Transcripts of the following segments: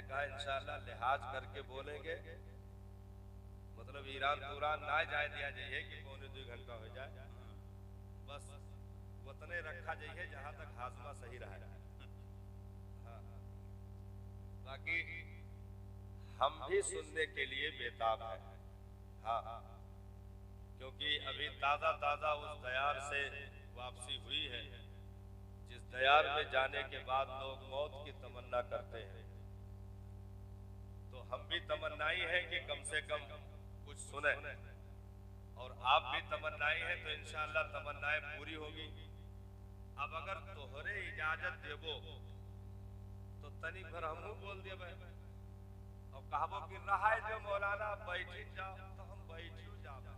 कहा इंशाअल्लाह लिहाज करके बोलेंगे, मतलब ईरान तुरान ना जाए दिया जाइए कि 1.25 घंटा हो जाए, बस उतने रखा जाइए जहां तक हाजमा सही रहे। हाँ, बाकी हम भी सुनने के लिए बेताब है। हाँ, क्योंकि अभी ताजा ताजा उस दयार से वापसी हुई है जिस दयार में जाने के बाद लोग मौत की तमन्ना करते हैं। तो हम भी तमन्नाई है कि कम से कम कुछ सुने, और आप भी तमन्नाई है तो इंशाअल्लाह तमन्नाएं पूरी होगी। अब अगर तोहरे इजाजत देबो तो तनी भर हमू बोल देबे, और कहबो कि रहा है जो मौलाना बैठी जाओ तो हम बैठियो जाओ।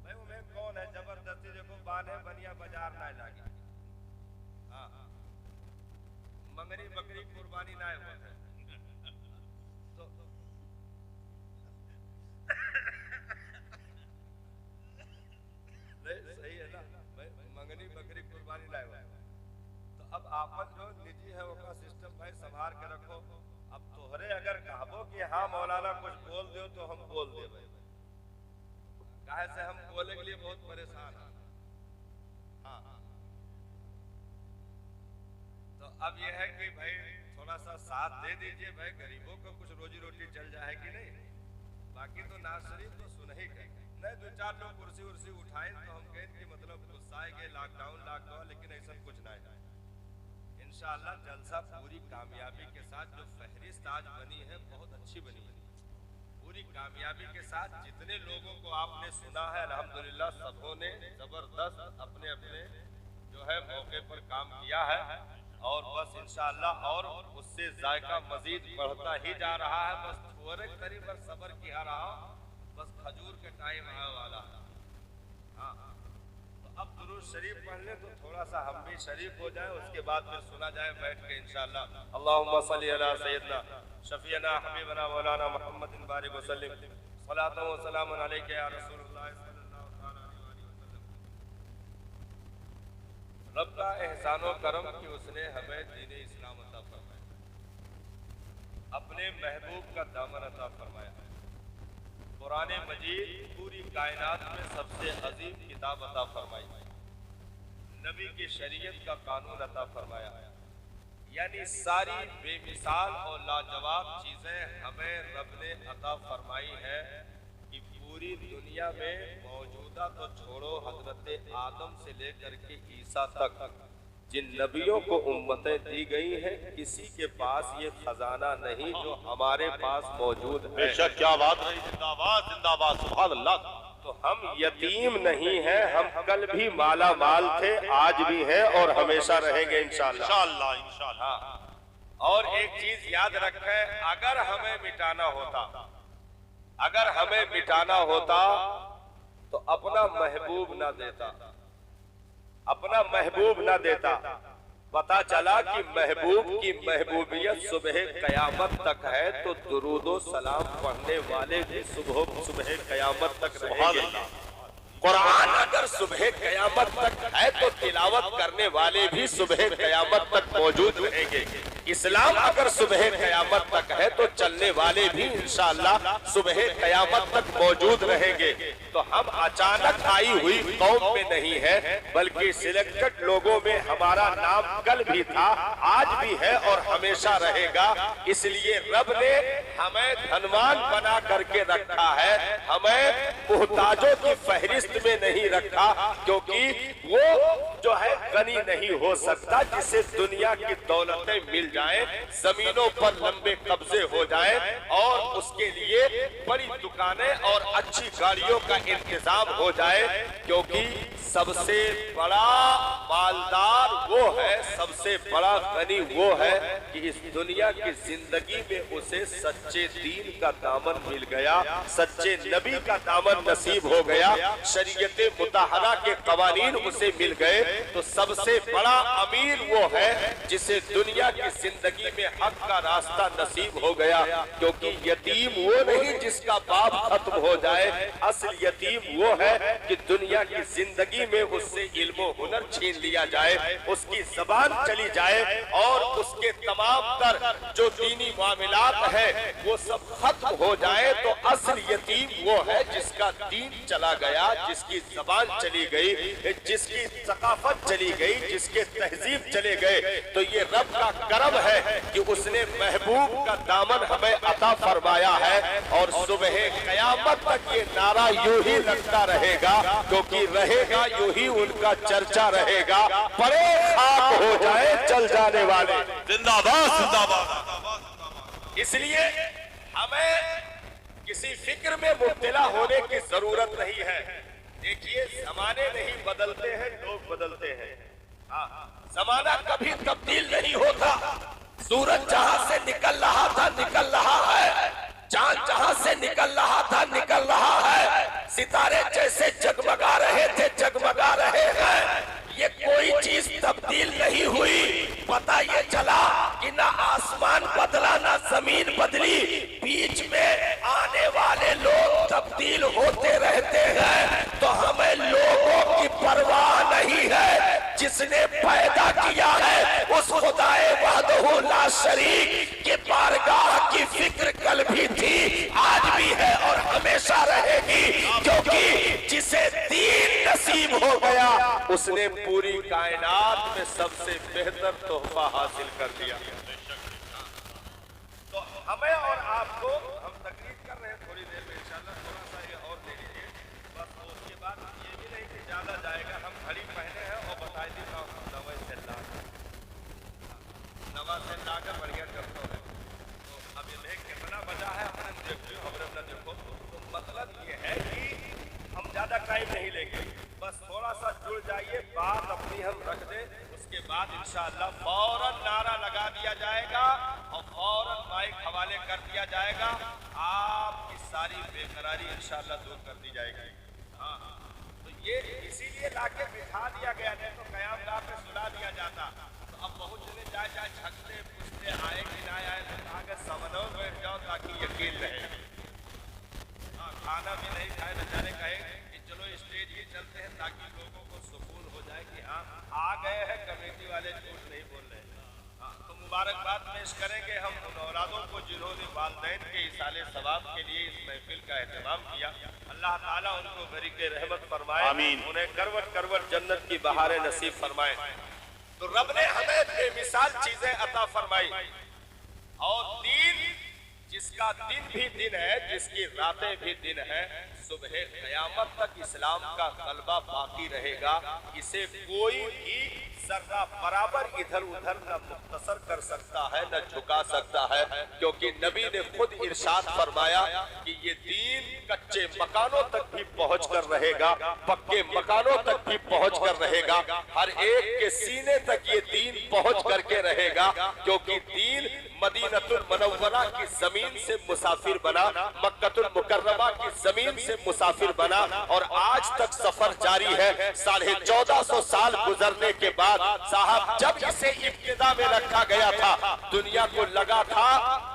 भाई उन्हें कौन है जबरदस्ती देखो बांधे बनिया बाजार ना लागी। हाँ, मंगनी बकरी कुर्बानी ना होता है तो सही है ना, मंगनी बकरी कुर्बानी ना होता। तो अब आपन जो निजी है उसका सिस्टम भाई संभाल के रखो। अब तोहरे अगर कहबो कि हाँ मौलाना कुछ बोल दो तो हम बोल देबे, काहे से हम बोले के लिए बहुत परेशान हैं। हाँ, तो अब यह है कि भाई थोड़ा सा साथ दे दीजिए भाई, गरीबों को कुछ रोजी रोटी चल जाए कि नहीं। बाकी तो नाज शरीफ तो सुन ही गए, नहीं 2-4 लोग कुर्सी उर्सी उठाए तो हम कहें कि मतलब गुस्साए गए लॉकडाउन, लेकिन ऐसा कुछ नहीं है। इंशाअल्लाह जलसा पूरी कामयाबी के साथ, जो फहरिस्त आज बनी है बहुत अच्छी बनी है, पूरी कामयाबी के साथ। जितने लोगों को आपने सुना है अल्हम्दुलिल्लाह सबों ने जबरदस्त अपने अपने जो है मौके पर काम किया है, और बस इंशाअल्लाह और उससे जायका मजीद बढ़ता ही जा रहा है। बस थोड़े करीब सब्र किया रहा, बस खजूर के टाइम आने वाला है। हाँ, तो अब दुरूद शरीफ पढ़ ले तो थोड़ा सा हम भी शरीफ हो जाए, उसके बाद फिर सुना जाए बैठ के इंशाअल्लाह। अल्लाहुम्मा सल्ली अला सय्यदना शफीना हबीबना मौलाना मुहम्मदिन बारिक वसल्लिम सलातो व सलामुन अलैका या रसूलुल्लाह सल्लल्लाहु अलैहि वसल्लम। रब का एहसान व करम कि उसने हमें दीन इस्लाम अता फरमाया, अपने महबूब का दामन अता फरमाया। कुरान मजीद पूरी कायनात में सबसे अजीम किताब अता फरमाई, नबी की शरीयत का कानून अता फरमाया, यानी सारी बेमिसाल और लाजवाब चीजें हमें रब ने अता फरमाई है कि पूरी दुनिया में मौजूदा तो छोड़ो, हजरत आदम से लेकर के ईसा तक जिन नबियों को उम्मतें दी गई हैं, किसी के पास ये खजाना नहीं जो हमारे पास मौजूद है। बेशक, क्या बात रही, जिंदाबाद जिंदाबाद, सुभान अल्लाह। तो हम यतीम नहीं हैं, हम कल भी माला माल थे, आज भी हैं और हमेशा रहेंगे इंशाअल्लाह इंशाअल्लाह इंशाअल्लाह। हाँ, और एक चीज याद रखें, अगर हमें मिटाना होता तो अपना महबूब ना देता। पता चला कि महबूब की महबूबियत सुबह कयामत तक है, तो दुरूदो सलाम पढ़ने वाले भी सुबह कयामत तक रहेंगे। कुरान अगर सुबह कयामत तक है तो तिलावत करने वाले भी सुबह कयामत तक मौजूद रहेंगे। इस्लाम अगर सुबह कयामत तक है तो चलने वाले भी इंशाअल्लाह सुबह कयामत तक मौजूद रहेंगे। तो हम अचानक आई हुई कौम में नहीं है, बल्कि सिलेक्टेड लोगों में हमारा नाम कल भी था, आज भी है और हमेशा रहेगा। इसलिए रब ने हमें धनवान बना करके रखा है, हमें मुहताजों की फहरिस्त में नहीं रखा, क्योंकि वो जो है गनी नहीं हो सकता जिसे दुनिया की दौलतें मिल जाए, जमीनों पर लंबे कब्जे हो जाए और उसके लिए बड़ी दुकानें और अच्छी गाड़ियों का इंतजाम हो जाए। क्योंकि सबसे बड़ा मालदार वो है, सबसे बड़ा गनी वो है कि इस दुनिया की जिंदगी में उसे सच्चे दीन का दामन मिल गया, सच्चे नबी का दामन नसीब हो गया, शरीयत मुताहरा के कवानीन उसे मिल गए। तो सबसे बड़ा अमीर वो है जिसे दुनिया की जिंदगी में हक का रास्ता नसीब हो गया। क्योंकि यतीम वो नहीं जिसका बाप खत्म हो जाए, असल यतीम वो है कि दुनिया की जिंदगी में उससे इल्म व हुनर छीन लिया जाए, उसकी जबान चली जाए और उसके तमाम तर जो दीनी मामलात है वो सब खत्म हो जाए। तो असल यतीम वो है जिसका दीन चला गया, जिसकी जबान चली गई, जिसकी सकाफत चली गई, जिसके तहजीब चले गए। तो ये रब का करम है कि उसने महबूब का दामन हमें अता फरमाया है और सुबह कयामत तक ये नारा यूं ही लगता रहेगा, क्योंकि रहेगा यूं ही उनका चर्चा रहेगा। बड़े खाक हो जाए चल जाने वाले, जिंदाबाद जिंदाबाद। इसलिए हमें किसी फिक्र में मुब्तला होने की जरूरत नहीं है। देखिए जमाने नहीं बदलते हैं, लोग बदलते हैं। जमाना कभी तब्दील नहीं होता। सूरज जहां से निकल रहा था निकल रहा है, चांद जहां से निकल रहा था निकल रहा है, सितारे जैसे जगमगा रहे थे जगमगा रहे हैं। ये कोई चीज तब्दील नहीं हुई। पता ये चला कि ना आसमान बदला ना जमीन बदली, बीच में आने वाले लोग तब्दील होते रहते हैं। तो हमें लोगों की परवाह नहीं है। जिसने पैदा किया है उस खुदाए वहदहू ला शरीक के बारगाह की फिक्र कल भी थी, आज भी है और हमेशा रहेगी। क्योंकि जिसे दीन नसीब हो गया उसने पूरी कायनात में सबसे बेहतर तोहफा हासिल कर दिया। तो हमें और आपको, हम तकलीफ कर रहे हैं थोड़ी देर में इंशाल्लाह, थोड़ा सा ये और दे लीजिए बस। उसके बाद ये भी नहीं कि ज्यादा जाएगा। हम घड़ी पहने हैं और बताई दी नवा से लाकर बढ़िया करते हैं। तो अब ये देख कितना बजा है हमने देखो। तो मतलब ये है कि हम ज्यादा टाइम नहीं लेंगे, बस थोड़ा सा जुड़ जाइए, बात अपनी हम रख दें। उसके बाद इंशाअल्लाह फौरन नारा लगा दिया जाएगा और फौरन माइक हवाले कर दिया जाएगा। आपकी सारी बेकरारी इंशाअल्लाह दूर कर दी जाएगी। हाँ, तो ये इसीलिए लाके बिठा दिया गया, नहीं तो कयामगाह पे सुला दिया जाता। तो अब बहुत जने जाए झकते पूछते आए कि ना आए, तो आगे समझो बैठ जाओ ताकि यकीन रहे। हाँ, खाना भी नहीं खाए, बेचारे कहे कि चलो स्टेज ही चलते हैं ताकि लोगों को सुकून हो जाए कि हाँ आ गए हैं, कमेटी वाले झूठ नहीं बोल रहे। हाँ, तो मुबारकबाद पेश करेंगे हम उन औलादों को जिन्होंने वालिदैन के इसाले सवाब के लिए इस महफिल का एहतमाम किया। अल्लाह ताला उनको बरीके रहमत फरमाए, आमीन। उन्हें करवट करवट जन्नत की बहारें नसीब फरमाए। तो रब ने हमें बेमिसाल चीजें अता फरमाई और दीन, जिसका दिन भी दिन है, जिसकी रातें भी दिन है, सुबह कयामत तक इस्लाम का गलबा बाकी रहेगा। इसे कोई भी जर्रा बराबर इधर उधर न मुख्तसर कर सकता है न झुका सकता है, क्योंकि नबी ने खुद इरशाद फरमाया कि ये दीन कच्चे मकानों तक भी पहुंच कर रहेगा, पक्के मकानों तक भी पहुंच कर रहेगा, हर एक के सीने तक ये दीन पहुंच करके रहेगा। क्योंकि दीन मदीनतुल मुनव्वरा की जमीन से मुसाफिर बना, मक्कतुल मुकर्रमा की जमीन से मुसाफिर बना और आज तक सफर जारी है। 1450 साल गुजरने के बाद साहब जब इसे इब्तिदा में रखा गया था, दुनिया को लगा था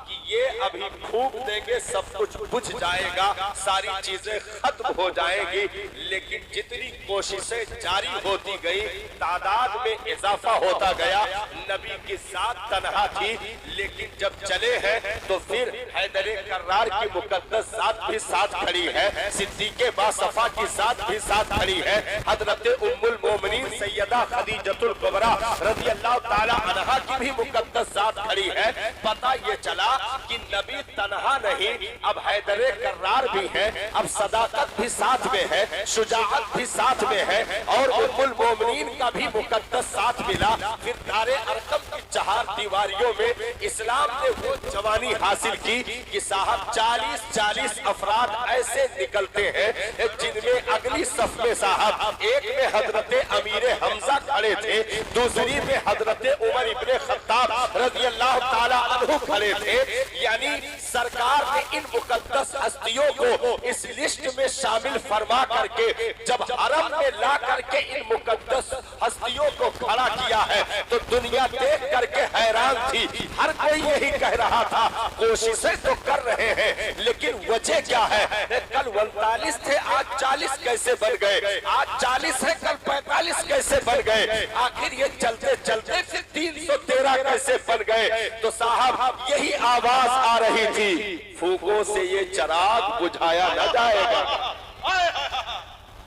कि ये अभी फूंक देंगे सब कुछ बुझ जाएगा, सारी चीजें खत्म हो जाएंगी। लेकिन जितनी कोशिशें जारी होती गई, तादाद में इजाफा होता गया। नबी की साथ तनहा थी, लेकिन जब चले हैं तो फिर हैदरे कर्रार की मुकद्दस जात भी साथ खड़ी है, सिद्दीक़े बासफा की जात भी साथ खड़ी है, हजरत उम्मुल मोमिनीन सैयदा खदीजतुल कुबरा रज़ियल्लाहु ताला अन्हा की भी मुकद्दस जात खड़ी है। पता ये चला कि नबी तनहा नहीं, अब हैदरे कर्रार भी है, अब सदाकत भी साथ में है, शुजाअत भी साथ में है और उम्मुल मोमिनीन का भी मुकद्दस साथ मिला। फिर दारे अरकम की 4 दीवारियों में इस्लाम ने वो जवानी हासिल की कि साहब 40-40 अफराद ऐसे निकलते हैं जिनमें अगली सफ में साहब एक में हजरत अमीर हमजा खड़े थे, दूसरी में हजरत उमर इब्ने खत्ताब रज़ियल्लाहु ताला अन्हु खड़े थे। यानी सरकार ने इन मुकद्दस हस्तियों को इस लिस्ट में शामिल फरमा करके जब हरम में ला करके इन मुकद्दस हस्तियों को खड़ा किया है तो दुनिया देख करके हैरान थी। हर कोई यही कह रहा था कोशिशें तो कर रहे हैं, लेकिन वजह क्या है? कल 39 थे, आज 40 कैसे बन गए, आज 40 है कल 45 कैसे बन गए, आखिर ये चलते चलते फिर 313 कैसे बन गए। तो साहब यही आवाज आ रही थी, फूकों से ये चिराग बुझाया न जाएगा,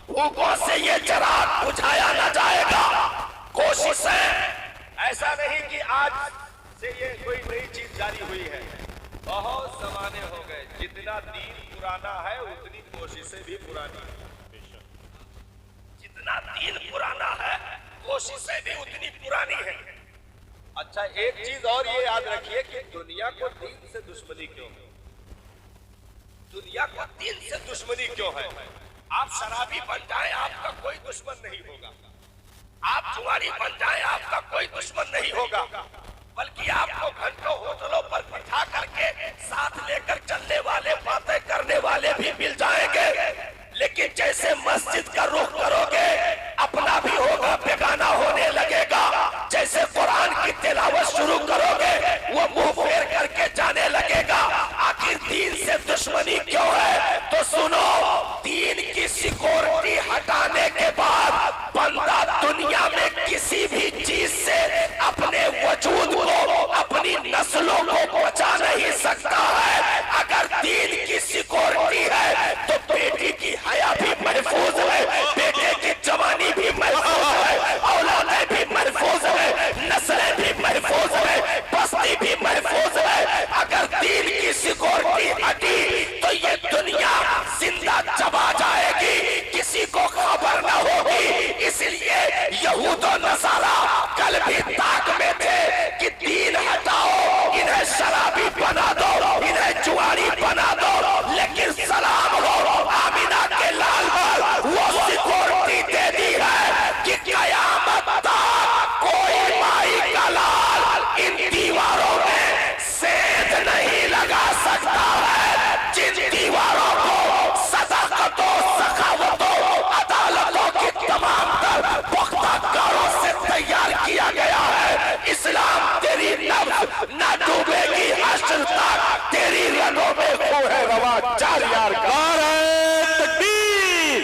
फूकों से ये चिराग बुझाया न जाएगा। कोशिश है, ऐसा नहीं कि आज से ये कोई नई चीज जारी हुई है, बहुत जमाने हो गए। जितना दीन पुराना है उतनी कोशिशें भी पुरानी है, जितना दीन पुराना है कोशिशें भी उतनी पुरानी है। अच्छा, एक चीज और ये याद रखिए कि दुनिया को दीन से दुश्मनी क्यों है, दुनिया को दीन से दुश्मनी क्यों है। आप शराबी बन जाए आपका कोई दुश्मन नहीं होगा, आप जुआरी बन जाए आपका कोई दुश्मन नहीं होगा, बल्कि आपको घंटों होटलों पर बिठा करके साथ लेकर चलने वाले, बातें करने वाले भी मिल जाएंगे। लेकिन जैसे मस्जिद का रुख करोगे अपना भी होगा बेगाना होने लगेगा, जैसे कुरान की तिलावत शुरू करोगे वो मुंह फेर करके जाने लगेगा। आखिर दीन से दुश्मनी क्यों है? तो सुनो, दीन की सिक्योरिटी हटाने के बाद बंदा दुनिया में किसी भी चीज से अपने वजूद को, अपनी नस्लों को बचा नहीं सकता है। अगर दीन की सिक्योरिटी है तो बेटी की हया भी महफूज है, बेटे की जवानी भी महफूज है, औलादें भी महफूज है, नस्लें भी महफूज है, बस्ती भी महफूज है। अगर दीन की सिक्योरिटी हटी तो ये दुनिया जिंदा चबा जाएगी, किसी को खबर न होगी। इसलिए यहूद और नसारा कल भी ताक में थे कि दीन हटाओ, इन्हें शराबी बना दो, इन्हें जुआरी बना दो, लेकिन सलाम हो आमिना के लाल पर वो सिक्योरिटी दे दी है कि कयामत तक कोई माई का लाल इन दीवारों में सेंध नहीं लगा सकता है। जिन दीवारों को सदाकतों, सखावतों, अदालतों की तमाम तर पुख्ता कारों से तैयार किया गया है, इस्लाम तेरी नफ्स न डूबेगी हश्र तक, तेरी रगों में खून है रवा चार यार का। नारे तकबीर,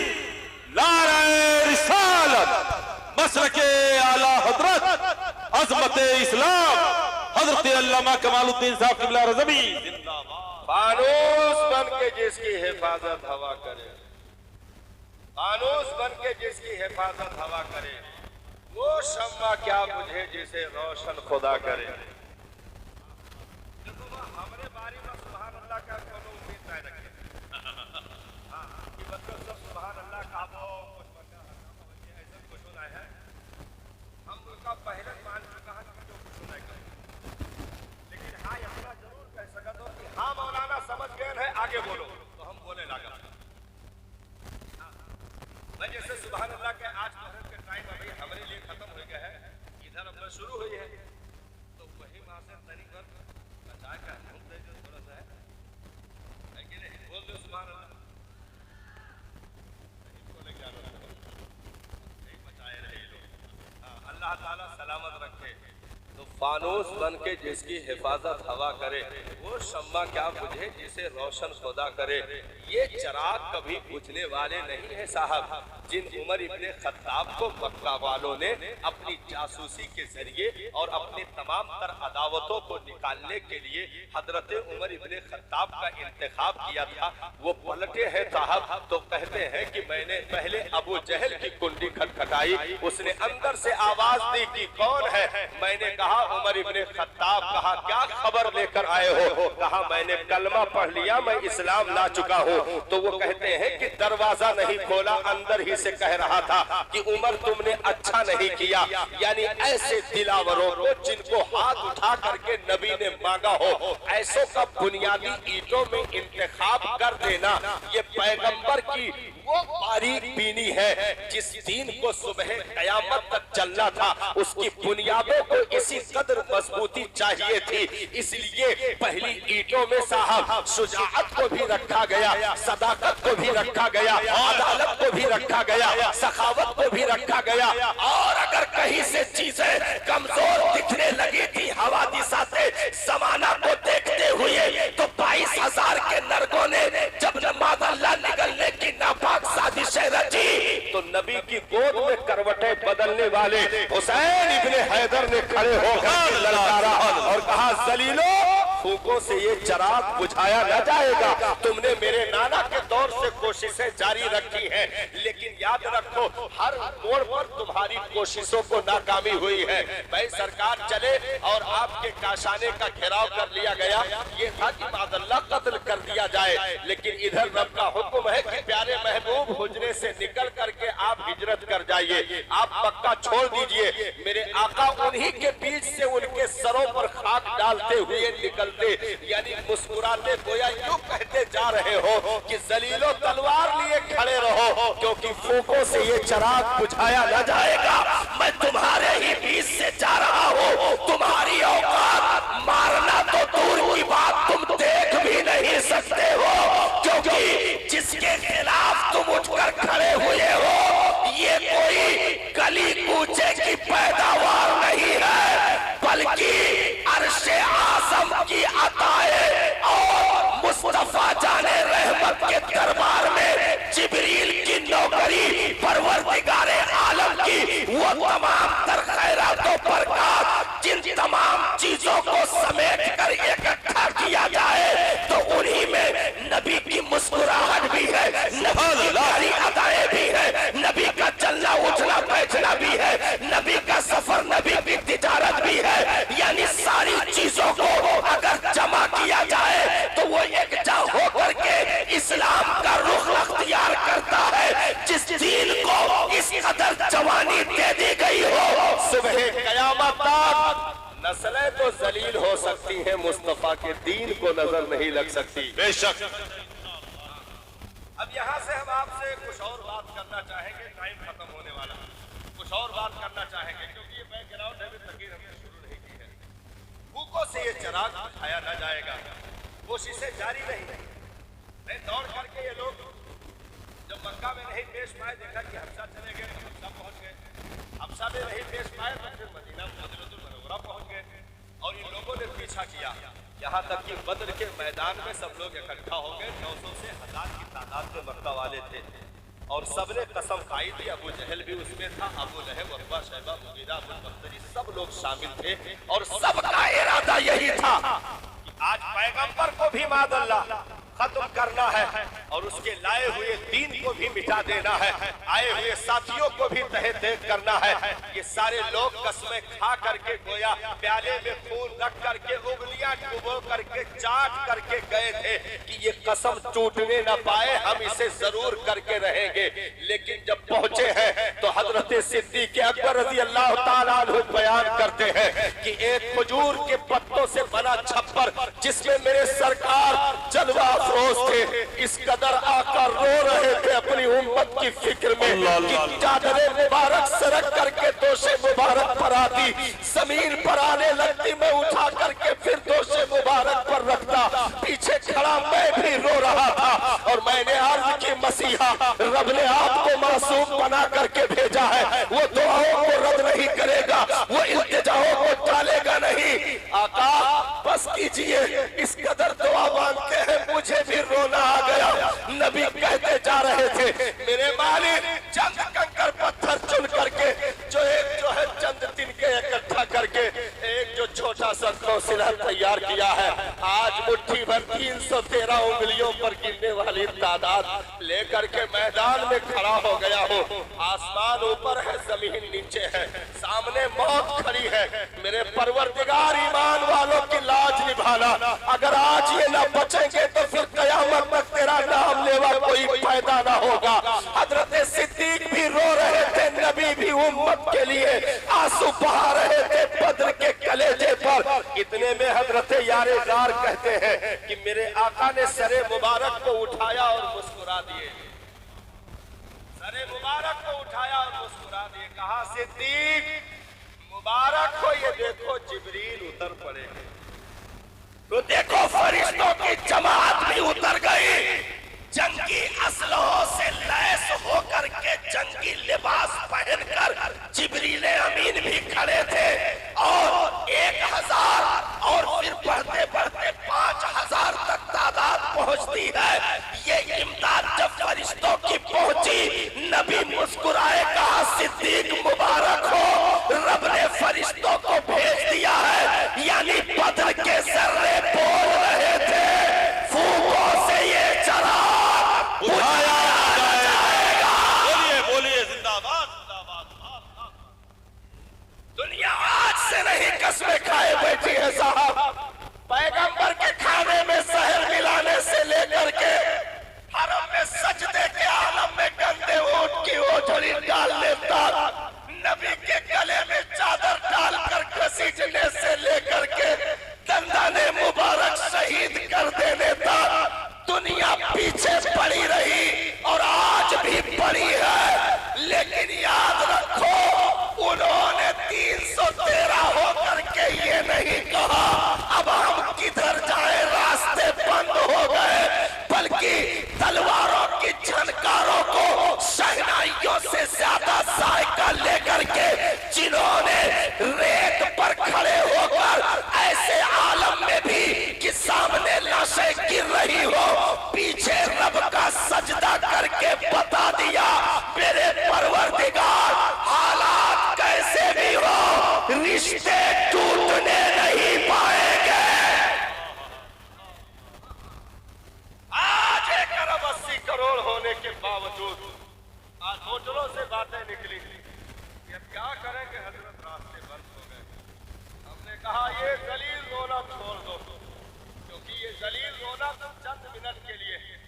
नारे रिसालत, मसलके आला हजरत अज़मत इस्लाम हजरत अल्लामा कमालुद्दीन साहब क़िबला रज़वी जिंदाबाद। फानूस बन के जिसकी हिफाजत हवा करे, फानूस बन के जिसकी हिफाजत हवा करे, वो शम्मा क्या बुझे जिसे रोशन खुदा करे। देखो हमारे बारे में सुभान अल्लाह का कोनो उम्मीद नहीं रखे, हाँ कि बच्चों सब सुभान अल्लाह का वो कुछ बच्चा ऐसा कुछ होना है, हम उनका पहले मान चुका है कि जो कुछ होना है। लेकिन हाँ इतना जरूर कह सकते हो कि हाँ मौलाना समझ गए हैं, आगे बोलो, तो हम बोले लगा। मैं जैसे सुभान अल्लाह के आज महरम के टाइम अभी हमारे लिए खत्म हो गया है, इधर अपना शुरू हुई है, तो वही वहां से तनी पर बचा कर घूम दे जो थोड़ा सा है कि नहीं, बोल दो सुभान अल्लाह, नहीं बोले क्या नहीं बचाए रहे लोग। हाँ, अल्लाह ताला सलामत रखे। तो फानूस बन के जिसकी हिफाजत हवा करे, वो शम्मा क्या बुझे जिसे रोशन खुदा करे। ये चिराग कभी बुझने वाले नहीं है साहब। जिन उमर इब्ने खत्ताब को मक्का वालों ने अपनी जासूसी के जरिए और अपने तमाम तर अदावतों को निकालने के लिए हजरत उमर इब्ने खत्ताब का इंतखाब किया था, वो पलटे हैं साहब। तो कहते हैं कि मैंने पहले अबू जहल की कुंडी खटखटाई, उसने अंदर से आवाज दी कि कौन है। मैंने कहा उमर इब्ने खत्ताब। कहा क्या खबर लेकर आए हो? कहा मैंने कलमा पढ़ लिया, मैं इस्लाम ला चुका हूँ। तो वो कहते हैं कि दरवाजा नहीं खोला, अंदर ही से कह रहा था कि उमर तुमने अच्छा नहीं किया। यानी ऐसे दिलावरों को जिनको हाथ उठा करके नबी ने मांगा हो, ऐसों का बुनियादी ईंटों में इंतखाब कर देना, ये पैगंबर की वो बारीक बीनी है। जिस दीन को सुबह कयामत तक चलना था, उसकी बुनियादों को इसी कदर मजबूती चाहिए थी। इसलिए पहली ईंटों में साहब शुजाअत को भी रखा गया, सदाकत को भी रखा गया, अदालत को भी रखा गया, सखावत को भी रखा गया। और अगर कहीं से चीजें कमजोर दिखने लगी थी हवादिसा से जमाना को देखते हुए, तो 22,000 के नरकों ने जब नमाज़ अल्लाह निगलने की नापाक साजिश बदलने वाले हुसैन इब्ने हैदर ने खड़े होकर ललकारा और कहा, जलीलो फूकों से ये चिराग बुझाया न जाएगा। तुमने मेरे नाना के दौर से कोशिशें जारी रखी हैं, लेकिन याद रखो हर मोड़ पर तुम्हारी कोशिशों को नाकामी हुई है। भाई सरकार चले और आपके काशाने का घेराव कर लिया गया, ये था कि मादल्ला कत्ल कर दिया जाए, लेकिन इधर रब का हुक्म है कि प्यारे महबूब हुजरे से निकल करके आप हिजरत कर जाइए, आप मक्का छोड़ दीजिए। मेरे आका उन्हीं के बीच से उनके सरों पर खाक डालते हुए निकलते यानी मुस्कुराते गोया यूं कहते जा रहे हो कि जलीलो तलवार लिए खड़े रहो, क्योंकि फूकों से ये चिराग बुझाया न जाएगा। मैं तुम्हारे ही बीच से जा रहा हूँ, तुम्हारी औकात मारना तो दूर की बात तुम देख भी नहीं सकते हो, क्योंकि जिसके खिलाफ तुम उठकर खड़े हुए हो ये कोई गली कूचे की पैदावार नहीं है, बल्कि अर्शे आज़म की अताए और मुस्तफा जाने रहमत के दरबार में जिब्रील की नौकरी, परवरदिगारे आलम की वो तमाम तर खैरातों पर जिन तमाम चीजों को समेट कर इकट्ठा किया जाए तो उन्हीं में नबी की मुस्कुराहट भी है, नबी की अदाएं भी है, नबी का चलना उठना बैठना भी है, नबी का सफर, नबी की तिजारत भी है। यानी सारी चीजों को अगर जमा किया जाए तो वो एकजा होकर के इस्लाम का रुख अख्तियार करता है, जिस दीन को इस कदर जवानी दे दी गई हो, सुबह कयामत तक नस्लें तो जलील हो सकती हैं, मुस्तफा के दीन को नजर नहीं लग सकती। बेशक। अब यहाँ से हम आपसे कुछ और बात करना चाहेंगे, टाइम खत्म होने वाला, कुछ और बात करना चाहेंगे, क्योंकि ये बैकग्राउंड है, तकरीर हमने शुरू नहीं की है। भूखों से ये चिराग बुझाया न जाएगा, कोशिशें जारी नहीं दौड़ करके ये लोग जब मक्का में नहीं पेश पाए, देखा कि हफ्सा चले गए, हफ्सा पहुंच गए, हफ्सा में नहीं पेश पाए तो फिर मदीना मदीनतुल मनव्वरा पहुंच गए और इन लोगों ने पीछा किया, यहाँ तक कि बद्र के मैदान में सब लोग इकट्ठा हो गए। 900 से 1000 की तादाद में मक्का वाले थे और सबने कसम खाई थी, अबू जहल भी उसमें था, अबू लहब, अब्बा शैबा, मुगीरा, अबू बख्तरी, सब लोग शामिल थे और सबका इरादा यही था कि आज पैगंबर को भी मादल्ला खत्म करना है और उसके लाए हुए दीन को भी मिटा देना है, आए हुए साथियों को भी तहे तह करना है। ये सारे लोग कसमें खा करके गोया प्याले में खून रख करके उंगलियां डुबो करके चाट करके गए थे कि ये कसम टूटने न पाए, हम इसे जरूर करके रहेंगे। लेकिन जब पहुंचे हैं तो हजरत सिद्दीक अकबर रज़ी अल्लाह ताला अन्हु बयान करते हैं कि एक खजूर के पत्तों से बना छप्पर जिसमें मेरे सरकार जलवा अफरोज थे, इस कदर आकर रो रहे थे अपनी उम्मत की फिक्र में कि चादरे मुबारक सरक करके दोषे मुबारक पर आती, जमीन पर आने लगती, मैं उठा करके फिर दोषे मुबारक पर रखता, पीछे खड़ा मैं भी रो रहा था और मैंने अर्ज की मसीहा रब ने आपको मासूम बना करके भेजा है, वो दुआओं को रद्द नहीं करेगा, वो इल्तिजाओं को टालेगा नहीं। आका बस कीजिए, इस कदर दुआ मांगते हैं, मुझे भी रोना आ गया। नबी कहते जा रहे थे, मेरे मालिक चंद कंकर पत्थर चुन करके जो है चंद तिनके इकट्ठा करके एक जो छोटा सा कौसिला तैयार किया है, आज मुट्ठी भर 313 उंगलियों पर गिरने वाली तादाद लेकर के मैदान में खड़ा हो गया हूँ। आसमान ऊपर है, जमीन नीचे है, सामने मौत खड़ी है। मेरे परवरदिगार ईमान वालों की लाज निभाना, अगर आज ये न बचेंगे तो फिर कयामत तक तेरा नाम लेवा कोई फायदा ना होगा। हजरत सिद्दीक भी रो रहे थे, नबी भी उम्मत के लिए आंसू बहा रहे थे बद्र के कलेजे पर। इतने में हजरत यारे गार कहते हैं कि मेरे आका ने सरे मुबारक को उठाया और मुस्कुरा दिए, सरे मुबारक को उठाया और मुस्कुरा दिए, कहा सिद्दीक मुबारक हो, ये देखो जिब्रील उतर पड़े, तो देखो फरिश्तों की जमात भी उतर गई, जंगी असलहों से लैस होकर के जंगी लिबास पहनकर जिब्रील अमीन भी खड़े थे और 1000 और फिर बढ़ते बढ़ते 5000 तक तादाद पहुंचती है। ये इमदाद जब फरिश्तों की पहुंची, नबी मुस्कुराए, कहा सिद्दीक मुबारक कस्में खाए बैठी है साहब। पैगंबर के खाने में जहर मिलाने से लेकर के हरम में सजदे के आलम में गंदे ऊंट की ओझड़ी डालने तक, नबी के गले में चादर डालकर घसीटने से लेकर के दंदाने मुबारक शहीद कर देने तक दुनिया पीछे पड़ी रही और आज भी पड़ी है। लेकिन याद रखो, उन्होंने 313 होकर के ये नहीं कहा अब हम किधर जाए, रास्ते बंद हो गए, बल्कि तलवारों की झनकारों को शहनाइयों से ज्यादा जायका लेकर के जिन्होंने रेत पर खड़े होकर ऐसे आलम में भी कि सामने लाशें गिर रही हो, पीछे रब का सजदा करके बता दिया मेरे परवरदिगार, हालात कैसे भी हो रिश्ते टूटने नहीं पाएंगे। आज 1 अरब 80 करोड़ होने के बावजूद आज होटलों से बातें निकली कि अब क्या करेंगे हजरत, रास्ते बंद हो गए। हमने कहा ये जलील रोना छोड़ दो, क्योंकि ये जलील रोना तो चंद मिनट के लिए है।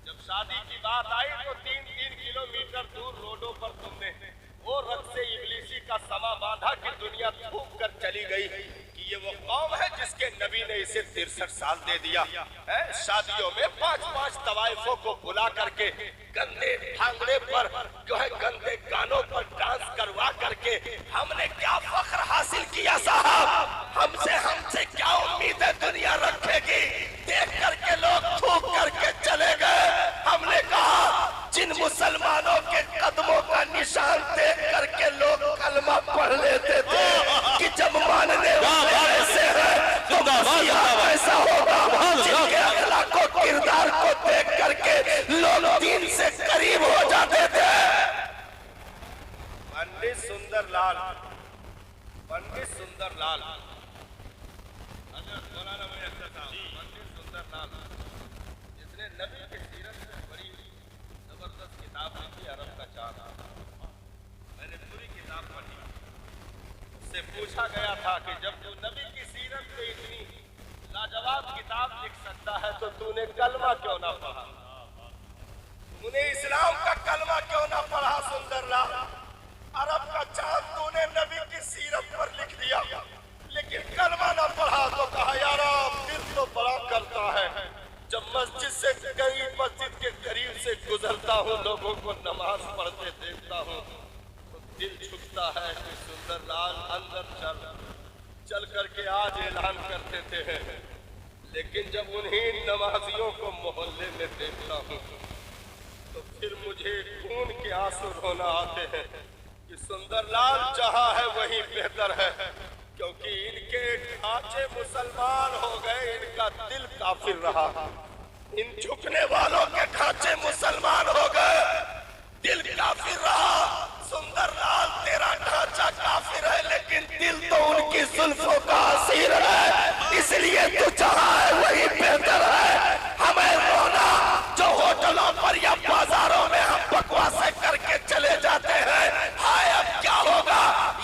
जब शादी की बात आई तो 3-3 किलोमीटर दूर रोडों पर तुमने वो रक्स इबलीसी का समा बांधा कि दुनिया थूक कर चली गई कि ये वो कौम है जिसके नबी ने इसे 63 साल दे दिया है। शादियों में 5-5 तवाइफों को बुला करके गंदे भांगड़े पर जो है गंदे गानों पर डांस करवा करके हमने क्या फख्र हासिल किया साहब। हमसे क्या उम्मीदें दुनिया रखेगी, देख करके लोग थूक करके चले गए। हमने कहा जिन मुसलमानों के कदमों का निशान देख करके लोग कलमा पढ़ लेते थे कि जब मानने वाले ऐसे हैं तो मसीहा ऐसा होगा, जिनके अखलाक और किरदार को देख करके लोग दीन से करीब हो जाते थे। पंडित सुंदरलाल पंडित सुंदरलाल पंडित सुंदरलाल जिसने नबी की सीरत में बड़ी जबरदस्त किताब लिखी अरब का चांद, मैंने पूरी किताब पढ़ी। उससे पूछा गया था कि जब तू नबी की सीरत में इतनी लाजवाब किताब लिख सकता है तो तूने कलमा क्यों ना पढ़ा, तूने इस्लाम का कलमा क्यों ना पढ़ा सुंदरलाल। अरब का चांद तूने नबी की सीरत पर लिख दिया लेकिन कलमा ना पढ़ा। तो कहा यार दिल तो बड़ा करता है, जब मस्जिद से करीब मस्जिद के करीब से गुजरता हूँ, लोगों को नमाज पढ़ते देखता हूँ तो दिल झुकता है कि सुंदरलाल अंदर चल करके आज ऐलान करते थे। लेकिन जब उन्हीं नमाजियों को मोहल्ले में देखता हूँ तो फिर मुझे खून के आंसू रोना आते हैं कि सुंदरलाल जहाँ है वही बेहतर है, क्योंकि इनके ढांचे मुसलमान हो गए, इनका दिल काफिर रहा। इन झुकने वालों के ढांचे मुसलमान हो गए, दिल काफिर रहा। सुंदरलाल तेरा ढांचा काफिर है लेकिन दिल तो उनकी जुल्फों का असीर है, इसलिए तू जहाँ है वही बेहतर है। हमें रोना जो होटलों पर या बाजारों में हम बकवासें करके चले जाते हैं, हाय अब क्या होगा।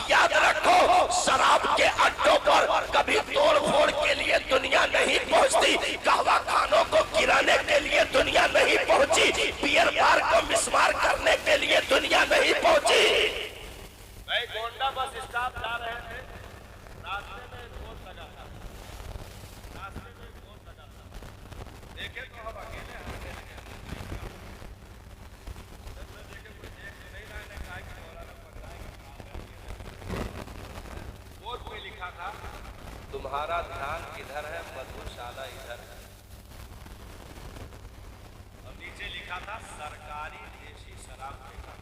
याद रखो शराब के अड्डों पर कभी तोड़ फोड़ के लिए दुनिया नहीं पहुंचती, कहवा खानों को गिराने के लिए दुनिया नहीं पहुंची, बियर बार को मिसमार करने के लिए दुनिया नहीं पहुंची। भाई गोंडा बस स्टॉप जा रहे थे, रास्ते में एक बोर्ड लगा था, देखे तो हम अकेले हंसने लगे। देखे कोई देख तो नहीं रहा, ने कहा कि मौलाना बोर्ड में लिखा था तुम्हारा ध्यान किधर है, मधुशाला इधर है। और नीचे लिखा था सरकारी देशी शराब फेंका।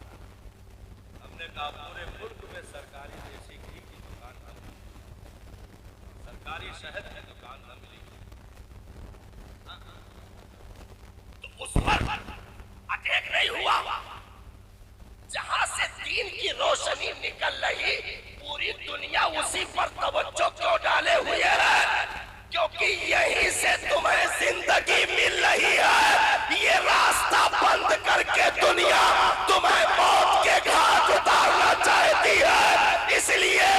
हमने कहा पूरे मुल्क में सरकारी देशी घी की दुकान न मिली, सरकारी शहद की दुकान न मिली, तो उस पर अटैक नहीं हुआ। जहां से दीन की रोशनी निकल रही पूरी दुनिया उसी पर तवज्जो क्यों डाले हुए है, क्योंकि यहीं से तुम्हें जिंदगी मिल रही है। ये रास्ता बंद करके दुनिया तुम्हें मौत के घाट उतारना चाहती है, इसलिए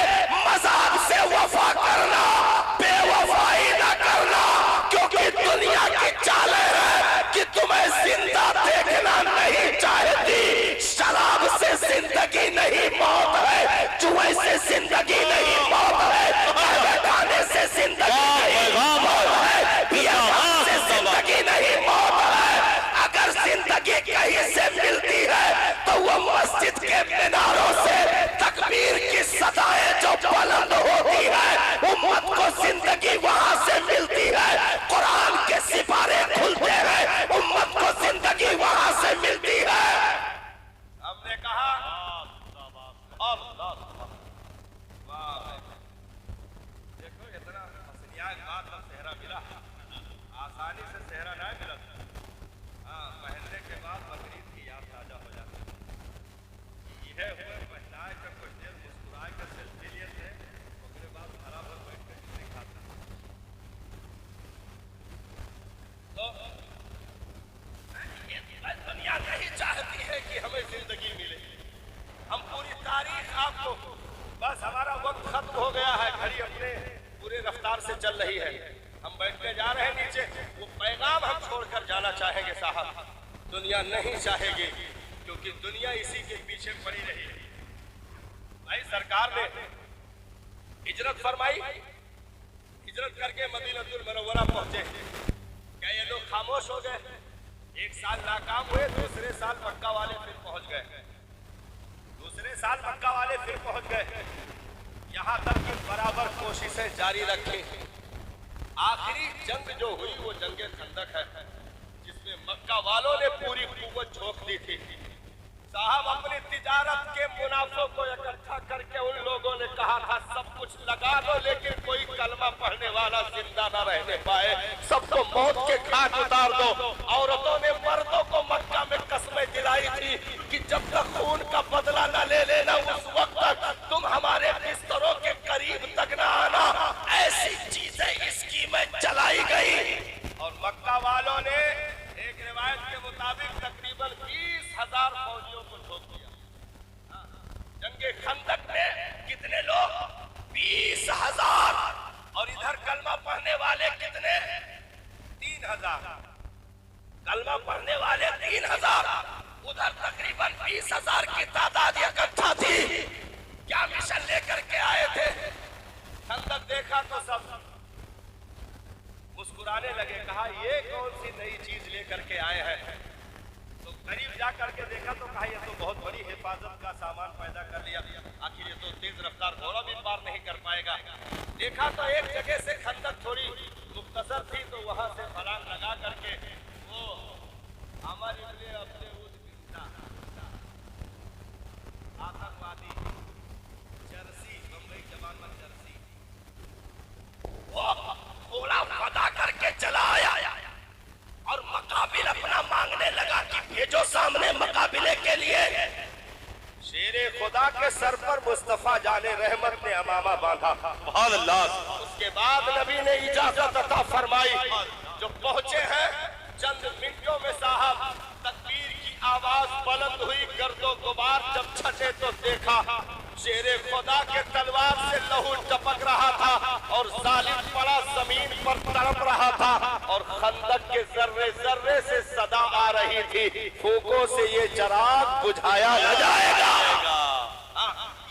मजाक से वो जिंदगी नहीं मौत है, जुए से जिंदगी नहीं मौत है, खाने से जिंदगी नहीं मौत है, बियाह से जिंदगी नहीं मौत है। अगर जिंदगी कहीं से मिलती है तो वो मस्जिद के मीनारों से तकबीर की सदाएं जो बुलंद होती है, उम्मत को जिंदगी वहां से मिलती है। कुरान के सिपारे खुलते हैं, उम्मत को जिंदगी वहां से मिलती है। हमने कहा देखो इतना हसनियाक बात और सेहरा मिला, आसानी से सेहरा ना मिला। हाँ, पहनने के बाद बकरीद की याद ताजा हो जाती है। यह हुए महिलाएं का कुछ देर मुस्कुराए कर सेल्फी लिए थे, उसके बाद खराब हो बैठ कर नहीं खाते। तो ये दुनिया नहीं चाहती है कि हमें जिंदगी मिले। हम पूरी तारीख आपको, बस हमारा वक्त खत्म हो गया है, घड़ी अपने पूरे रफ्तार से चल रही है, हम बैठते जा रहे हैं नीचे। वो पैगाम हम छोड़कर जाना चाहेंगे साहब, दुनिया नहीं चाहेगी, क्योंकि दुनिया इसी के पीछे पड़ी रही है। भाई सरकार ने हिजरत फरमाई, हिजरत करके मदीनतुल मुनव्वरा पहुंचे। क्या ये लोग खामोश हो गए? एक साल नाकाम हुए, दूसरे साल मक्का वाले फिर पहुंच गए, दूसरे साल मक्का वाले फिर पहुंच गए। यहाँ तक कि बराबर कोशिशें जारी रखी। आखिरी जंग जो हुई वो जंगे खंदक है, जिसमें मक्का वालों ने पूरी कुव्वत झोंक दी थी। साहब अपनी तिजारत के मुनाफों को इकट्ठा करके उन लोगों ने कहा था सब कुछ लगा दो, लेकिन कोई कलमा पढ़ने वाला जिंदा न रहने पाए, सबको मौत के घाट उतार दो। औरतों ने मर्दों को मक्का में कसमें दिलाई थी कि जब तक खून का बदला न ले लेना, उस वक्त तक तुम हमारे बिस्तरों के करीब तक न आना। ऐसी चीजें स्कीमें चलाई गई और मक्का वालों ने एक रिवायत के मुताबिक तकरीबन 20,000 फौजियों को झोंक दिया। जंगे खंदक में कितने लोग? 20,000। और इधर कलमा पढ़ने वाले कितने? 3,000। कलमा पढ़ने वाले 3,000, उधर तकरीबन 20,000 की तादाद इकट्ठा थी। क्या मिशन लेकर के आए थे? खंदक देखा तो सब मुस्कुराने लगे, कहा ये कौन सी नई चीज लेकर के आए हैं। तो करीब जा करके देखा तो कहा ये तो बहुत बड़ी हिफाजत का सामान पैदा कर लिया, आखिर ये तो तेज रफ्तार घोड़ा भी पार नहीं कर पाएगा। देखा तो एक जगह से खंदक थोड़ी मुख्तसर थी, तो वहां से फलांग लगा करके वो हमारे लिए अपने आतंकवादी जर्सी, बम्बई जवान में जर्सी, वो घोड़ा फदा करके चला आया और मुकाबिल अपना मांगने लगा कि भेजो सामने मुकाबिले के लिए। शेरे खुदा के सर पर मुस्तफा जाने रहमत ने अमामा बांधा। उसके बाद नबी ने इजाजत अता फरमाई। जो पहुंचे हैं चंद मिनटों में साहब, तकबीर की आवाज बुलंद हुई, गर्दो गुबार जब छटे तो देखा शेरे खुदा के तलवार से लहू टपक रहा था और जालिम पड़ा जमीन पर तड़प रहा था और खंदक के जर्रे जर्रे से सदा आ रही थी, फूकों से ये चिराग बुझाया न जाएगा।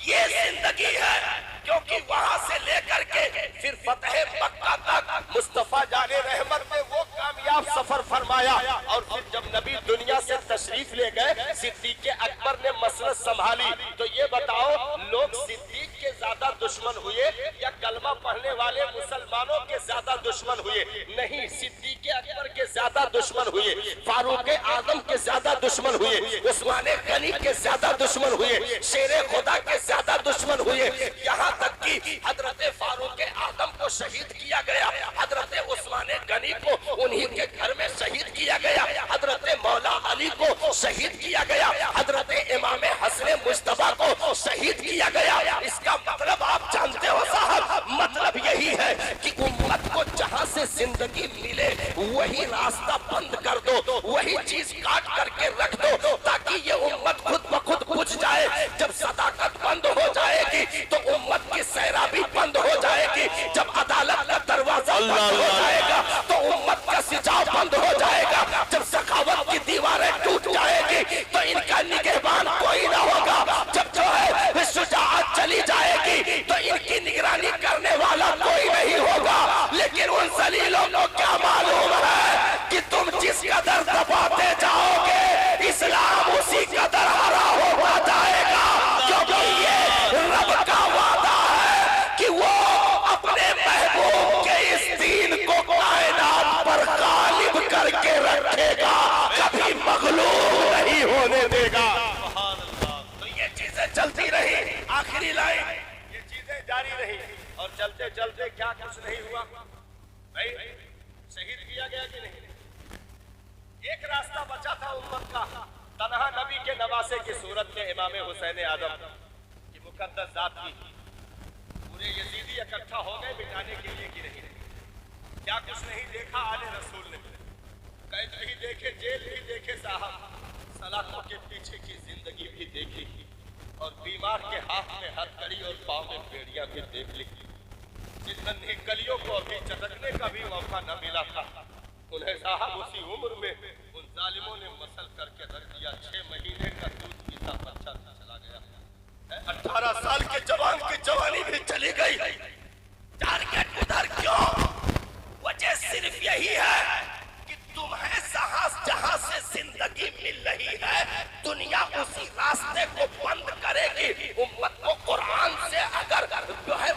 ये जिंदगी है, क्योंकि वहां से लेकर के फिर फतेह मक्का तक मुस्तफा जाने रहमत ने वो कामयाब सफर फरमाया। और फिर जब नबी दुनिया से तशरीफ ले गए, सिद्दीक अकबर ने मसलत संभाली। तो ये बताओ, लोग सिद्दीक के ज्यादा दुश्मन हुए या कलमा पढ़ने वाले मुसलमानों के ज्यादा दुश्मन हुए? नहीं, सिद्दीक अकबर के ज्यादा दुश्मन हुए, फारूक आजम के ज्यादा दुश्मन हुए, उस्मान गनी के ज्यादा दुश्मन हुए, शेरे खुदा के ज्यादा दुश्मन हुए। यहाँ तक कि हजरत फारूक आजम को शहीद किया गया, हजरत उस्मान गनी को उन्हीं के घर में शहीद किया गया, हजरत मौला अली को शहीद किया गया, हजरत इमाम हसन मुस्तफा को शहीद किया गया। इसका मतलब आप जानते हो साहब, मतलब यही है कि उम्मत को जहाँ से जिंदगी मिले वही रास्ता बंद कर दो, वही चीज काट करके रख दो, ताकि ये उम्मत खुद ब खुद बुझ जाए। जब सदाकत बंद हो जाएगी तो उम्मत की सैराबी बंद हो जाएगी। जब अदालत का दरवाजा बंद हो जाएगा तो उम्मत का सिजाव बंद हो जाएगा। जब सखावत की दीवारें टूट जाएगी तो इनका निगहबान कोई ना होगा। जब जलीलों को क्या मालूम है कि तुम जिस कदर दबाते जाओगे इस्लाम उसी कदर हरा होता जाएगा, क्योंकि ये रब का वादा है कि वो अपने महबूब के इस दीन को कायनात पर गालिब करके रखेगा, कभी मगलूब नहीं होने देगा। तो ये चीजें चलती रही, आखिरी लाइन ये चीजें जारी रही और चलते चलते क्या कुछ नहीं हुआ भाई, शहीद किया गया कि नहीं? एक रास्ता बचा था उम्मत का, तन्हा नबी के नवासे की सूरत में इमाम हुसैन आजम की मुकद्दस जात की पूरे यजीदी इकट्ठा हो गए मिटाने के लिए कि नहीं? क्या कुछ नहीं देखा आले रसूल ने? कैद भी देखे, जेल भी देखे साहब, सलाखों के पीछे की जिंदगी भी देखी और बीमार के हाथ में हथकड़ी और पांव में बेड़ियां भी देख ली। जिन नन्ही कलियों को अभी चटकने का भी मौका न मिला था, उन्हें साहब उसी उम्र में उन जालिमों ने मसल करके रख दिया। 6 महीने का दूध पीता बच्चा चला गया, 18 साल के जवान की जवानी भी चली गई। टारगेट उधर क्यों? वजह सिर्फ यही है कि तुम्हें जहां से जिंदगी मिल रही है दुनिया उसी रास्ते को बंद करेगी। उम्मत को कुरान से अगर जो है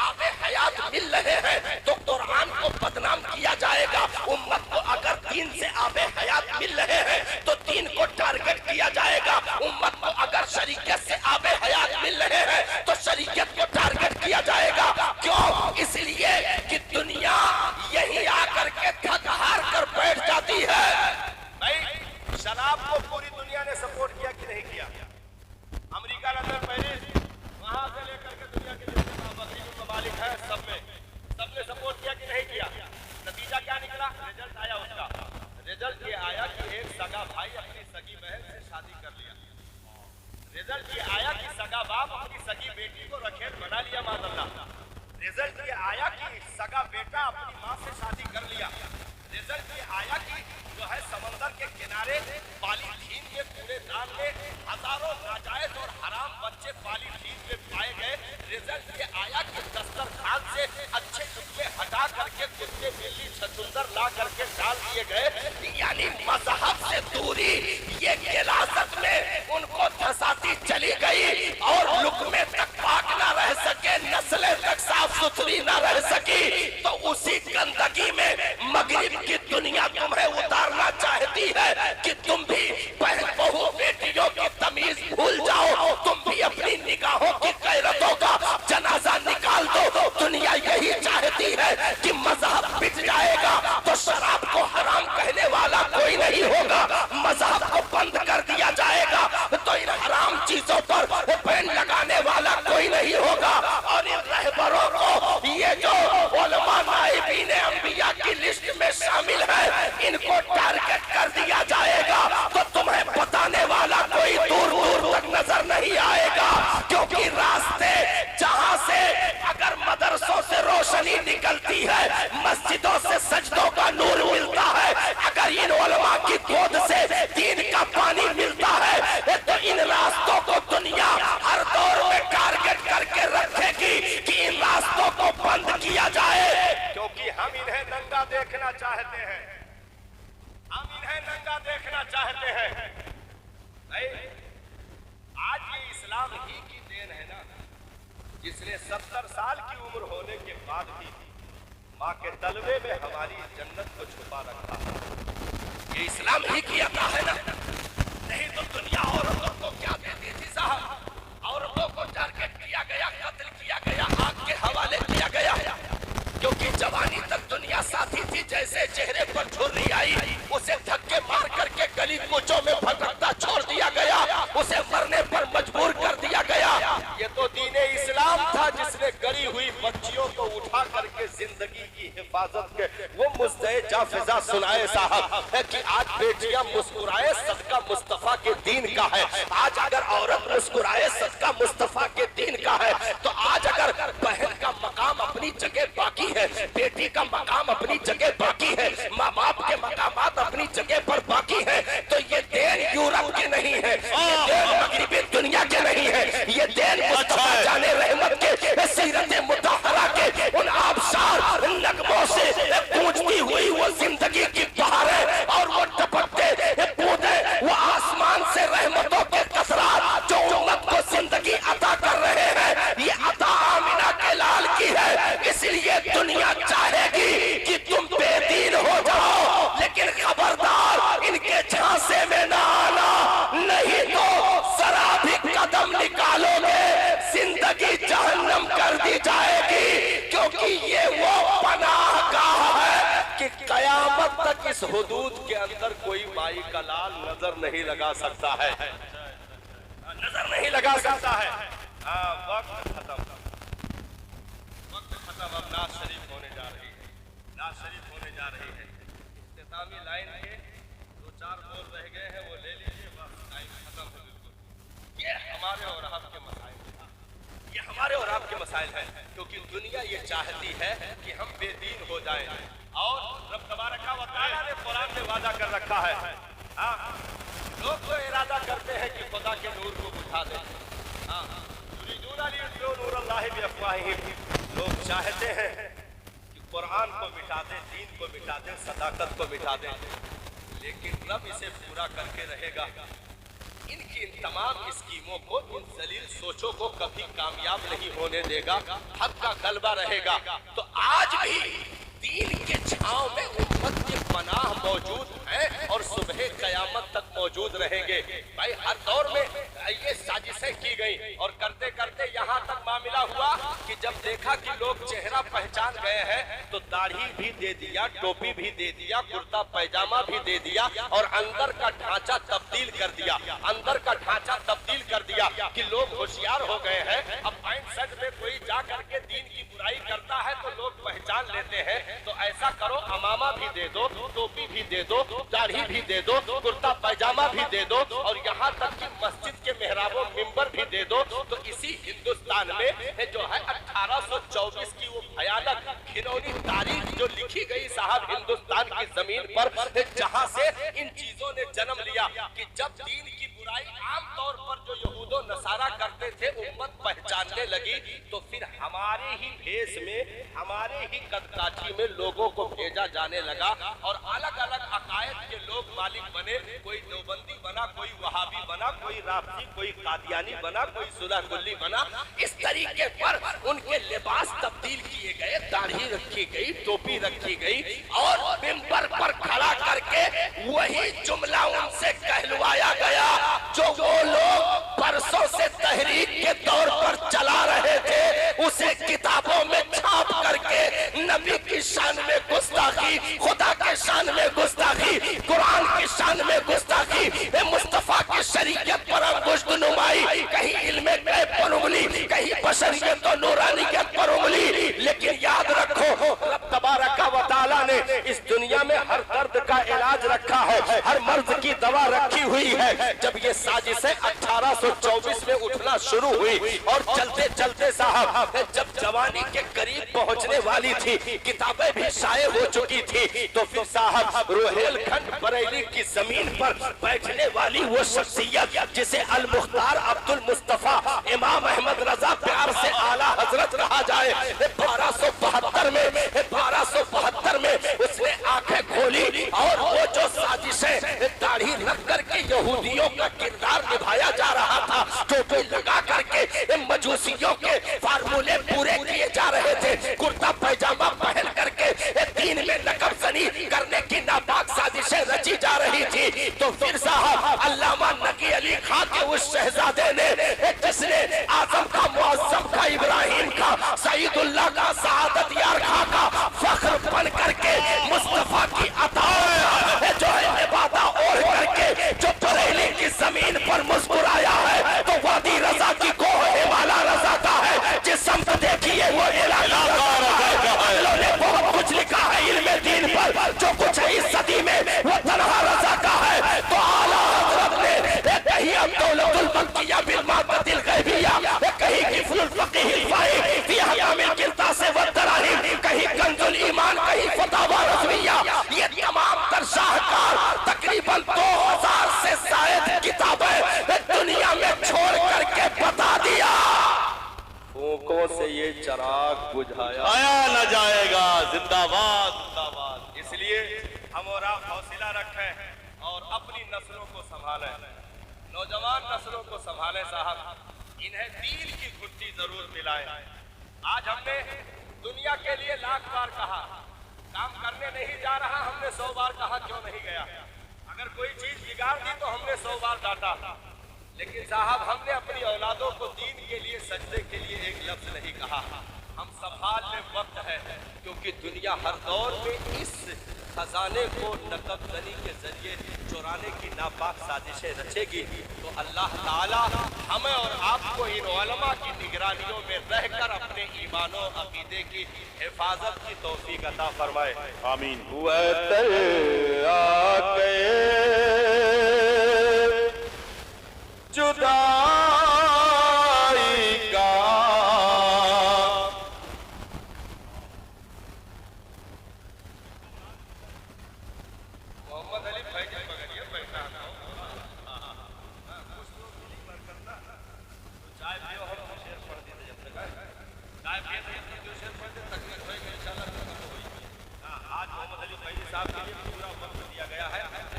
आबे हयात मिल रहे हैं तो कुरान को बदनाम किया जाएगा। उम्मत को अगर दीन से आबे हयात मिल रहे हैं तो दीन को टारगेट किया जाएगा। उम्मत को अगर शरीयत से आबे हयात मिल रहे हैं तो शरीयत को टारगेट किया जाएगा। क्यों? इसलिए कि दुनिया यही आकर के थक हार कर बैठ जाती है। भाई शराब को पूरी दुनिया ने सपोर्ट किया कि नहीं किया? अमेरिका, लंदन, पेरिस, वहां से लेकर के दुनिया के जितने बकरीद ममालिक है सबने सपोर्ट किया कि नहीं किया? नतीजा क्या निकला? रिजल्ट आया उसका। रिजल्ट ये आया कि एक सगा भाई अपनी सगी बहन से शादी कर लिया। रिजल्ट ये आया कि सगा बाप अपनी सगी बेटी को रखेल बना लिया माज़अल्लाह। रिजल्ट ये आया कि सगा बेटा अपनी माँ से शादी कर लिया। रिजल्ट ये आया कि जो है समंदर के किनारे पॉलीथीन के कूड़ेदान में हजारों नाजायज और हराम बच्चे पॉलीथीन में पाए गए। रिजल्ट ये आया कि दस्तरखान से अच्छे टुकड़े हटा करके कुत्ते बिल्ली छछूंदर ला करके डाल दिए गए। यानी मजहब से दूरी ये गिलासत में उनको धसाती चली गई और लुकमे तक पाक ना रह सके, नस्लें तक साफ सुथरी ना रह सकी। तो उसी गंदगी में मगरिब की दुनिया तुम्हें उतारना चाहती है कि तुम भी बहन बहू बेटियों की तमीज भूल जाओ, तुम भी अपनी निगाहों की गैरतों का जनाजा निकाल दो। दुनिया यही चाहती है कि मजहब बिक जाएगा तो शराब को हराम कहने वाला कोई नहीं होगा। मजहब को बंद कर दिया जाएगा तो इन हराम चीजों पर बैन लगाने वाला कोई नहीं होगा। और इन रहबरों को ये जो उलमा नाइबीन अंबिया की लिस्ट में शामिल है इनको टारगेट कर दिया जाएगा तो तुम्हें बताने वाला कोई दूर दूर तक नजर नहीं आएगा। क्योंकि रास्ते जहां से अगर मदरसों से रोशनी निकलती है, मस्जिदों से सजदों का नूर मिलता है, अगर इन उलमा की गोद से दीन का पानी मिलता है तो इन रास्तों को दुनिया हर दौर में टारगेट करके रखेगी कि इन रास्तों को बंद किया जाए। क्योंकि हम इन्हें नंगा देखना चाहते हैं, हम इन्हें नंगा देखना चाहते हैं। भाई आज ये इस्लाम ही की देन है ना, जिसने 70 साल की उम्र होने के बाद भी माँ के तलवे में हमारी जन्नत को छुपा रखा है। ये इस्लाम ही किया था है ना? नहीं तो दुनिया औरतों को क्या देती थी साहब? औरतों को टारगेट किया गया, कत्ल किया गया, आग के हवाले किया गया। क्योंकि जवानी तक दुनिया साथी थी, जैसे चेहरे पर झुर्री आई उसे धक्के मार करके गली कूचों में भटकता छोड़ दिया गया, उसे मरने पर मजबूर कर दिया गया। ये तो दीने इस्लाम था जिसने गरी हुई बच्चियों को उठा करके जिंदगी की हिफाजत के वो मुस्तैजा फिजा सुनाए साहब कि आज बेटियां मुस्कुराए सदका मुस्तफा के दीन का है। आज अगर औरत मुस्कुराए सदका मुस्तफा के दीन का है तो आज अगर बहन का मकाम अपनी जगह बाकी है, बेटी का मकाम अपनी जगह बाकी है, माँ बाप के मकामात अपनी जगह पर बाकी है, तो ये देन यूरोप के नहीं है, ये देन मगरिबी दुनिया के नहीं है, ये देन मुस्तफा जाने रहमत के सीरत मुतहरा के उन आबशार नगमों ये वो पनाहगाह है कि कयामत तक इस हुदूद के अंदर कोई माई का लाल नजर नहीं लगा सकता है, नजर नहीं लगा सकता है। वक्त खत्म, अब नाज शरीफ होने जा रही है, नाज शरीफ होने जा रही है। इख्तितामी लाइन के 2-4 बोल रह गए हैं, वो ले लीजिए, बस टाइम खत्म है बिल्कुल। ये हमारे और आपके मसाइल हैं, ये हमारे और आपके मसाइल हैं, क्योंकि दुनिया ये चाहती है कि हम बेदीन हो जाएं। और रब तबारक व तआला ने कुरान में वादा कर रखा है, लोग तो इरादा करते हैं कि खुदा के नूर को बुझा दें, लोग चाहते हैं कि कुरान को मिटा दें, दीन को मिटा दें, सदाकत को मिटा दें, लेकिन रब इसे पूरा करके रहेगा। इनकी इन तमाम स्कीमों को, इन जलील सोचों को कभी कामयाब नहीं होने देगा, हक का गलबा रहेगा। तो आज भी दीन के छांव में उम्मत के पनाह मौजूद है और सुबह कयामत तक मौजूद रहेंगे। भाई हर दौर में ये साजिशें की गई और करते करते यहाँ तक मामला हुआ कि जब देखा कि लोग चेहरा पहचान गए हैं तो दाढ़ी भी दे दिया, टोपी भी दे दिया, कुर्ता पैजामा भी दे दिया और अंदर का ढांचा तब्दील कर दिया, अंदर का ढांचा तब्दील कर दिया कि लोग होशियार हो गए हैं। अब पैंट शर्ट में कोई जा करके दीन की बुराई करता है तो लोग पहचान लेते हैं, तो ऐसा करो अमामा भी दे दो, टोपी भी दे दो, दाढ़ी भी दे दो, कुर्ता पैजामा भी दे दो और यहाँ तक कि मस्जिद के मेहराबों मिंबर भी दे दो। तो इसी हिंदुस्तान में जो है 1824 की वो भयानक घिनौनी तारीख जो लिखी गई साहब हिंदुस्तान की जमीन पर, जहाँ से इन चीजों ने जन्म लिया कि जब दीन की बुराई आमतौर पर जो यहूदो नसारा करते थे उम्मत पहचानने लगी, तो फिर हमारे ही भेष में, हमारे ही कदकाठी में लोगों को भेजा जाने लगा और अलग अलग अकायद के लोग मालिक बने। कोई देवबंदी बना, कोई वहाबी बना, कोई राफी, कोई कादियानी बना, कोई सुलहकुल्ली बना। इस तरीके पर उनके लिबास तब्दील किए गए, दाढ़ी रखी गई, टोपी रखी गई और मिंबर पर खड़ा करके वही जुमला उनसे कहलवाया गया जो वो लोग परसों से तहरीक के तौर पर चला रहे थे, उसे किताबों में छाप करके नबी की शान में गुस्ताखी, खुदा के शान में गुस्ताखी, कुरान की शान में गुस्ताखी, मुस्तफा की शरीयत पर अंगुष्ठ नुमाई, कहीं इल्मे गैब पर उंगली, कहीं बशरियत और नूरानियत पर उंगली। लेकिन याद रखो रब तबारक व तआला ने इस दुनिया में हर दर्द का इलाज रखा है, हर मर्ज की दवा रखी हुई है। जब ये साजिशें 1824 में उठना शुरू हुई और चलते चलते साहब जब जवानी के करीब पहुंचने वाली थी, किताबें भी शाये हो चुकी थी, तो फिर साहब रोहेलखंड बरेली की जमीन पर बैठने वाली वो शख्सियत जिसे अल मुख्तार अब्दुल मुस्तफा इमाम अहमद रजा प्यार से आला हजरत रहा जाए, 1272 में उसने आंखें खोली और वो जो साजिशें दाढ़ी रख करके यहूदियों का किरदार निभाया जा रहा था, टोपी लगा करके मजूसियों के फार्मूले पूरे किए जा रहे थे, कुर्ता पैजामा पहन करके दीन में नकबजनी करने की नापाक साजिशें रची जा रही थी। तो फिर साहब अल्लामा नकी अली खां के उस शहजादे ने, जिसने आजम का, मुअज्जम का, इब्राहिम का, सईदुल्लाह का, सआदत यार खां का फख्र बन करके मुस्तफा की अता जो है इबादा ओढ़ करके जो बरेली की जमीन पर मुस्कुराया है, तो वादी रजा की कोह हिमाला रजा का है, जिस समत देखिए वो इलाका ने बहुत कुछ लिखा है इल्मे दीन पर, जो कुछ है इस सदी में वो तन्हा रजा का है। तो आला हज़रत ने कहीं अब्दुल मक्किया बिल मादतिल गैबिया, कहीं हिफ्जुल फ़क़ीह फ़ाइह फी अहकामिल क़िरतास व दराहिम, कहीं कंजुल ईमान, कहीं फतावा रज़विया, ये तमाम तर शाहकार तकरीबन 2000 से ज़ायद किताबें दुनिया में छोड़ करके बता दिया, फूकों से ये चिराग बुझाया न जाएगा। जिंदाबाद जिंदाबाद। इसलिए हम और आप हौसला रखें और अपनी नस्लों को संभालें, नौजवान नस्लों को संभालें साहब, इन्हें दीन की घुट्टी जरूर दिलाएं। आज हमने दुनिया के लिए लाख बार कहा, काम करने नहीं जा रहा, हमने 100 बार कहा क्यों नहीं गया, अगर कोई चीज बिगाड़ दी तो हमने 100 बार डांटा, लेकिन साहब हमने अपनी औलादों को दीन के लिए, सजदे के लिए एक लफ्ज नहीं कहा। हम संभाल ले वक्त है, क्योंकि दुनिया हर दौर में इस खजाने को नकबजनी के जरिए चुराने की नापाक साजिशें रचेगी। तो अल्लाह ताला हमें और आपको इन उलमा की निगरानियों में रहकर अपने ईमान और अकीदे की हिफाजत की तौफीक अता फरमाए। आमीन।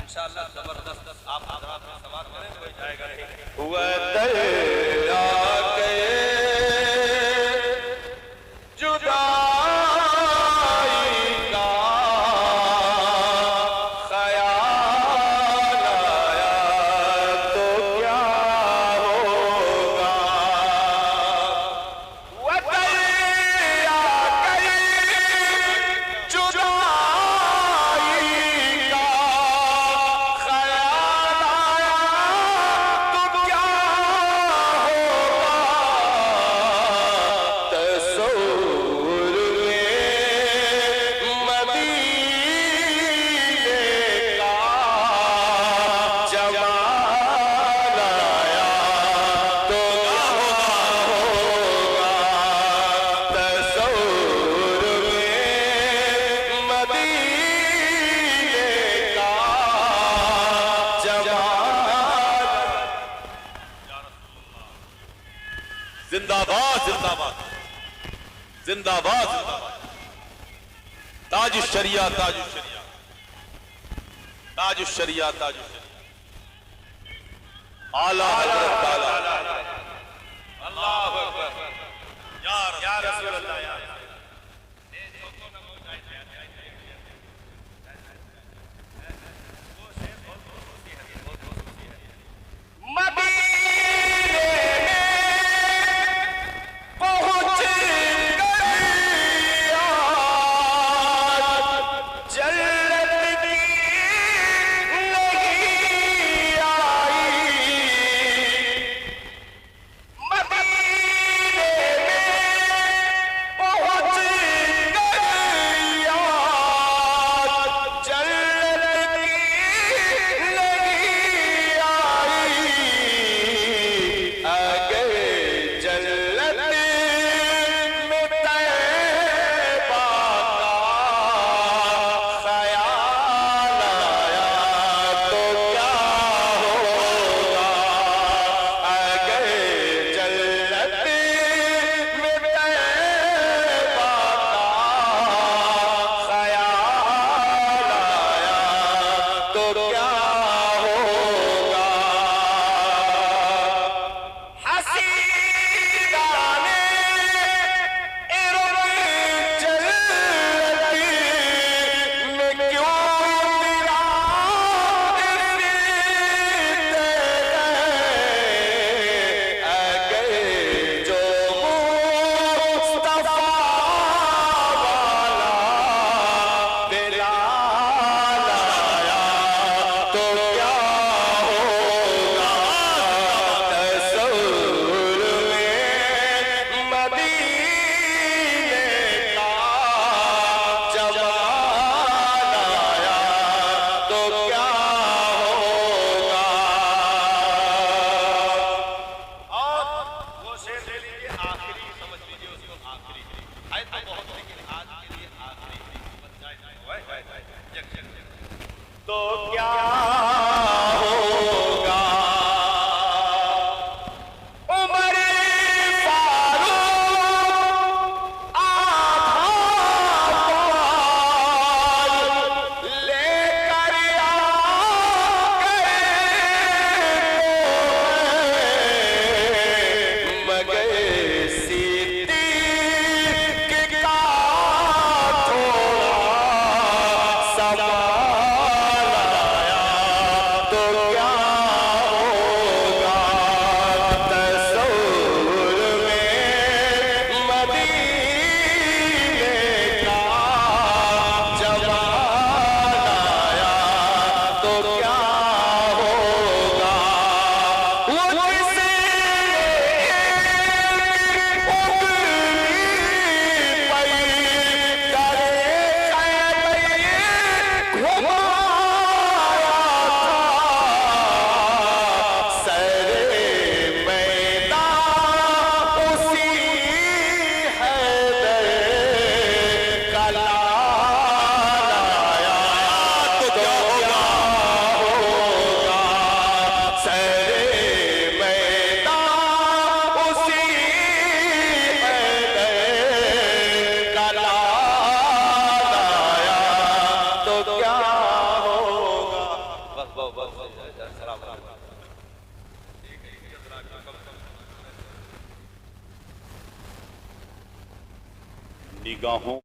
इंशाअल्लाह जबरदस्त आप हजरात में समाप्त करें, कोई जाएगा नहीं। जिंदाबाद जिंदाबाद जिंदाबाद जिंदाबाद। ताज शरिया ताज शरिया ताज शरिया ताज शरिया आला हज़रत ताला। अल्लाहु अकबर या रसूल अल्लाह या निगाहों